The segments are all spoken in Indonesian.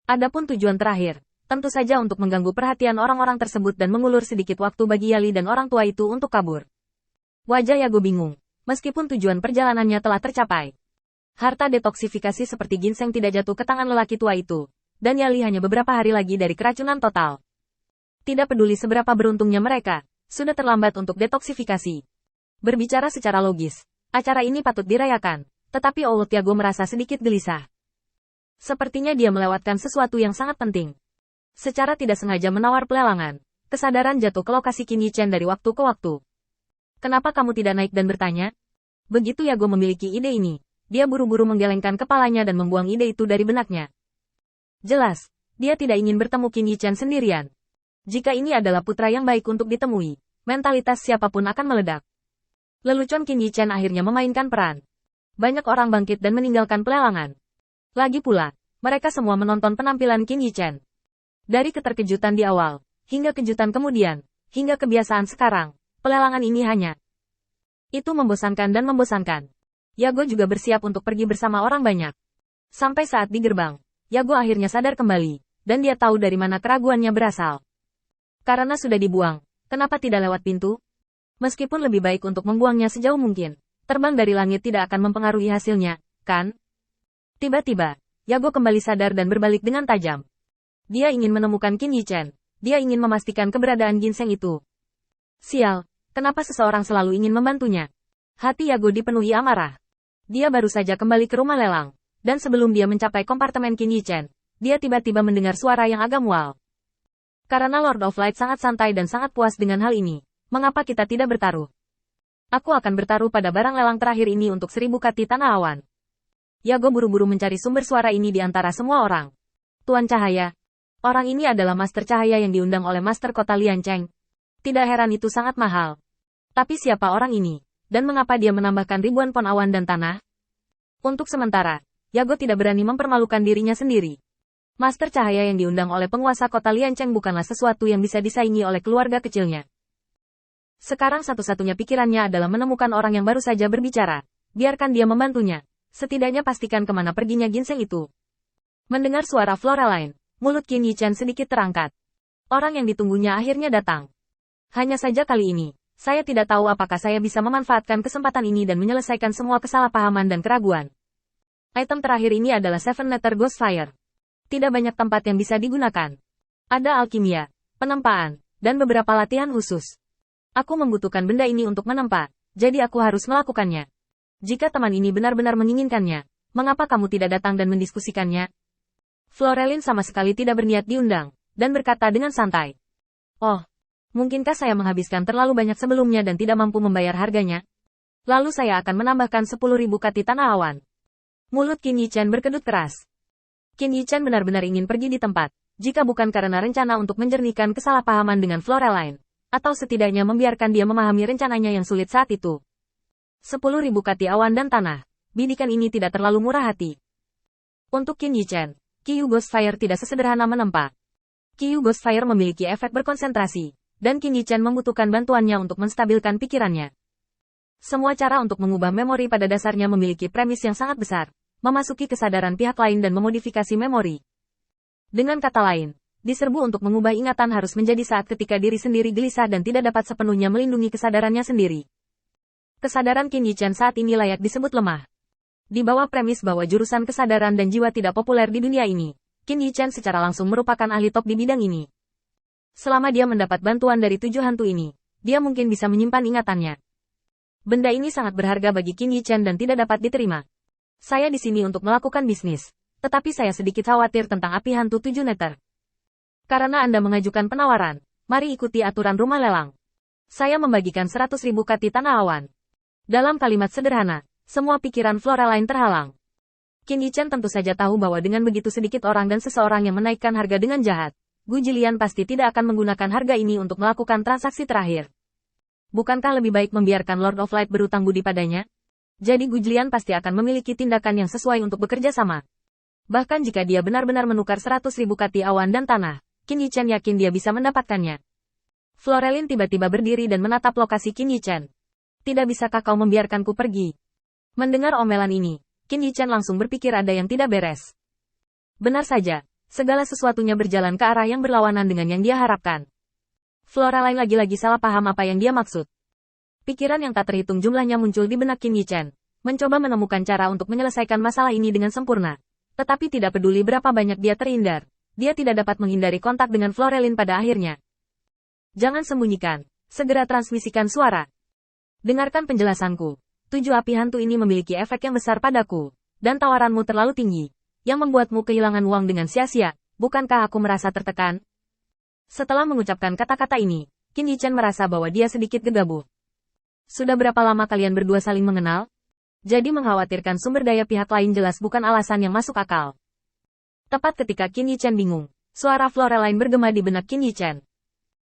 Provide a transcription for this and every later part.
Adapun tujuan terakhir, tentu saja untuk mengganggu perhatian orang-orang tersebut dan mengulur sedikit waktu bagi Yali dan orang tua itu untuk kabur. Wajah Yago bingung, meskipun tujuan perjalanannya telah tercapai. Harta detoksifikasi seperti ginseng tidak jatuh ke tangan lelaki tua itu, dan Yali hanya beberapa hari lagi dari keracunan total. Tidak peduli seberapa beruntungnya mereka, sudah terlambat untuk detoksifikasi. Berbicara secara logis, acara ini patut dirayakan, tetapi Old Yago merasa sedikit gelisah. Sepertinya dia melewatkan sesuatu yang sangat penting. Secara tidak sengaja menawar pelelangan, kesadaran jatuh ke lokasi Qin Yichen dari waktu ke waktu. Kenapa kamu tidak naik dan bertanya? Begitu Yago memiliki ide ini, dia buru-buru menggelengkan kepalanya dan membuang ide itu dari benaknya. Jelas, dia tidak ingin bertemu Qin Yichen sendirian. Jika ini adalah putra yang baik untuk ditemui, mentalitas siapapun akan meledak. Lelucon Qin Yichen akhirnya memainkan peran. Banyak orang bangkit dan meninggalkan pelelangan. Lagi pula, mereka semua menonton penampilan Qin Yichen. Dari keterkejutan di awal, hingga kejutan kemudian, hingga kebiasaan sekarang, pelelangan ini hanya itu membosankan dan membosankan. Yago juga bersiap untuk pergi bersama orang banyak. Sampai saat di gerbang, Yago akhirnya sadar kembali, dan dia tahu dari mana keraguannya berasal. Karena sudah dibuang, kenapa tidak lewat pintu? Meskipun lebih baik untuk membuangnya sejauh mungkin, terbang dari langit tidak akan mempengaruhi hasilnya, kan? Tiba-tiba, Yago kembali sadar dan berbalik dengan tajam. Dia ingin menemukan Qin Yichen. Dia ingin memastikan keberadaan ginseng itu. Sial, kenapa seseorang selalu ingin membantunya? Hati Yago dipenuhi amarah. Dia baru saja kembali ke rumah lelang, dan sebelum dia mencapai kompartemen Qin Yichen, dia tiba-tiba mendengar suara yang agak mual. Karena Lord of Light sangat santai dan sangat puas dengan hal ini, mengapa kita tidak bertaruh? Aku akan bertaruh pada barang lelang terakhir ini untuk 1000 kati tanah awan. Yago buru-buru mencari sumber suara ini di antara semua orang. Tuan Cahaya. Orang ini adalah Master Cahaya yang diundang oleh Master Kota Lian Cheng. Tidak heran itu sangat mahal. Tapi siapa orang ini? Dan mengapa dia menambahkan ribuan pon awan dan tanah? Untuk sementara, Yago tidak berani mempermalukan dirinya sendiri. Master Cahaya yang diundang oleh penguasa kota Lian Cheng bukanlah sesuatu yang bisa disaingi oleh keluarga kecilnya. Sekarang satu-satunya pikirannya adalah menemukan orang yang baru saja berbicara. Biarkan dia membantunya. Setidaknya pastikan kemana perginya ginseng itu. Mendengar suara Floraline, mulut Qin Yichen sedikit terangkat. Orang yang ditunggunya akhirnya datang. Hanya saja kali ini, saya tidak tahu apakah saya bisa memanfaatkan kesempatan ini dan menyelesaikan semua kesalahpahaman dan keraguan. Item terakhir ini adalah Seven Nether Ghost Fire. Tidak banyak tempat yang bisa digunakan. Ada alkimia, penempaan, dan beberapa latihan khusus. Aku membutuhkan benda ini untuk menempa, jadi aku harus melakukannya. Jika teman ini benar-benar menginginkannya, mengapa kamu tidak datang dan mendiskusikannya? Floraline sama sekali tidak berniat diundang, dan berkata dengan santai. Oh, mungkinkah saya menghabiskan terlalu banyak sebelumnya dan tidak mampu membayar harganya? Lalu saya akan menambahkan 10.000 kati tanah awan. Mulut Qin Yichen berkedut keras. Qin Yichen benar-benar ingin pergi di tempat, jika bukan karena rencana untuk menjernihkan kesalahpahaman dengan Floraline, atau setidaknya membiarkan dia memahami rencananya yang sulit saat itu. 10.000 kati awan dan tanah, bidikan ini tidak terlalu murah hati. Untuk Qin Yichen, Qiyu Ghost Fire tidak sesederhana menempa. Qiyu Ghost Fire memiliki efek berkonsentrasi, dan Qin Yichen membutuhkan bantuannya untuk menstabilkan pikirannya. Semua cara untuk mengubah memori pada dasarnya memiliki premis yang sangat besar. Memasuki kesadaran pihak lain dan memodifikasi memori. Dengan kata lain, diserbu untuk mengubah ingatan harus menjadi saat ketika diri sendiri gelisah dan tidak dapat sepenuhnya melindungi kesadarannya sendiri. Kesadaran Qin Yichen saat ini layak disebut lemah. Di bawah premis bahwa jurusan kesadaran dan jiwa tidak populer di dunia ini, Qin Yichen secara langsung merupakan ahli top di bidang ini. Selama dia mendapat bantuan dari 7 hantu ini, dia mungkin bisa menyimpan ingatannya. Benda ini sangat berharga bagi Qin Yichen dan tidak dapat diterima. Saya di sini untuk melakukan bisnis, tetapi saya sedikit khawatir tentang api hantu 7 neter. Karena Anda mengajukan penawaran, mari ikuti aturan rumah lelang. Saya membagikan 100.000 kati tanah awan. Dalam kalimat sederhana, semua pikiran Floraline terhalang. Qin Yichen tentu saja tahu bahwa dengan begitu sedikit orang dan seseorang yang menaikkan harga dengan jahat, Gu Jilian pasti tidak akan menggunakan harga ini untuk melakukan transaksi terakhir. Bukankah lebih baik membiarkan Lord of Light berutang budi padanya? Jadi Gu Jilian pasti akan memiliki tindakan yang sesuai untuk bekerja sama. Bahkan jika dia benar-benar menukar 100.000 kati awan dan tanah, Qin Yichen yakin dia bisa mendapatkannya. Floraline tiba-tiba berdiri dan menatap lokasi Qin Yichen. Tidak bisakah kau membiarkanku pergi? Mendengar omelan ini, Qin Yichen langsung berpikir ada yang tidak beres. Benar saja, Segala sesuatunya berjalan ke arah yang berlawanan dengan yang dia harapkan. Floraline lagi-lagi salah paham apa yang dia maksud. Pikiran yang tak terhitung jumlahnya muncul di benak Qin Yichen, mencoba menemukan cara untuk menyelesaikan masalah ini dengan sempurna. Tetapi tidak peduli berapa banyak dia terhindar, dia tidak dapat menghindari kontak dengan Floraline pada akhirnya. Jangan sembunyikan, segera transmisikan suara. Dengarkan penjelasanku. 7 api hantu ini memiliki efek yang besar padaku, dan tawaranmu terlalu tinggi, yang membuatmu kehilangan uang dengan sia-sia. Bukankah aku merasa tertekan? Setelah mengucapkan kata-kata ini, Qin Yichen merasa bahwa dia sedikit gegabah. Sudah berapa lama kalian berdua saling mengenal? Jadi mengkhawatirkan sumber daya pihak lain jelas bukan alasan yang masuk akal. Tepat ketika Qin Yichen bingung, suara Floraline bergema di benak Qin Yichen.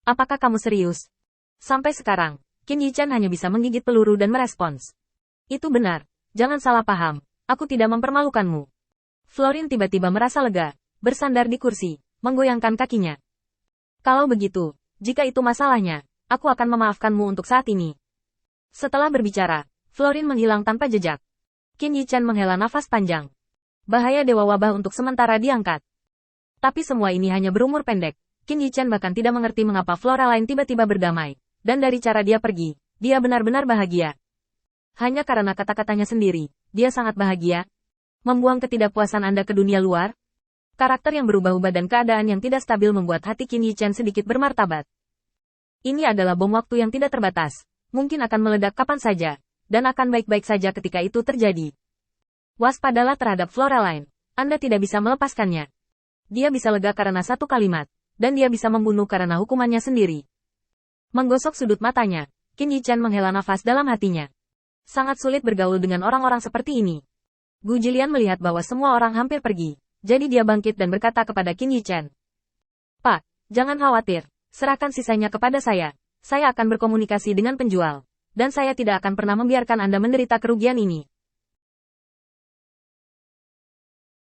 Apakah kamu serius? Sampai sekarang, Qin Yichen hanya bisa menggigit peluru dan merespons. Itu benar, jangan salah paham, aku tidak mempermalukanmu. Florin tiba-tiba merasa lega, bersandar di kursi, menggoyangkan kakinya. Kalau begitu, jika itu masalahnya, aku akan memaafkanmu untuk saat ini. Setelah berbicara, Florin menghilang tanpa jejak. Qin Yichen menghela nafas panjang. Bahaya dewa wabah untuk sementara diangkat. Tapi semua ini hanya berumur pendek. Qin Yichen bahkan tidak mengerti mengapa Floraline tiba-tiba berdamai. Dan dari cara dia pergi, dia benar-benar bahagia. Hanya karena kata-katanya sendiri, dia sangat bahagia. Membuang ketidakpuasan Anda ke dunia luar. Karakter yang berubah-ubah dan keadaan yang tidak stabil membuat hati Qin Yichen sedikit bermartabat. Ini adalah bom waktu yang tidak terbatas. Mungkin akan meledak kapan saja. Dan akan baik-baik saja ketika itu terjadi. Waspadalah terhadap Floraline. Anda tidak bisa melepaskannya. Dia bisa lega karena satu kalimat. Dan dia bisa membunuh karena hukumannya sendiri. Menggosok sudut matanya, Qin Yichen menghela nafas dalam hatinya. Sangat sulit bergaul dengan orang-orang seperti ini. Gu Jilian melihat bahwa semua orang hampir pergi. Jadi dia bangkit dan berkata kepada Qin Yichen. Pak, jangan khawatir. Serahkan sisanya kepada saya. Saya akan berkomunikasi dengan penjual. Dan saya tidak akan pernah membiarkan Anda menderita kerugian ini.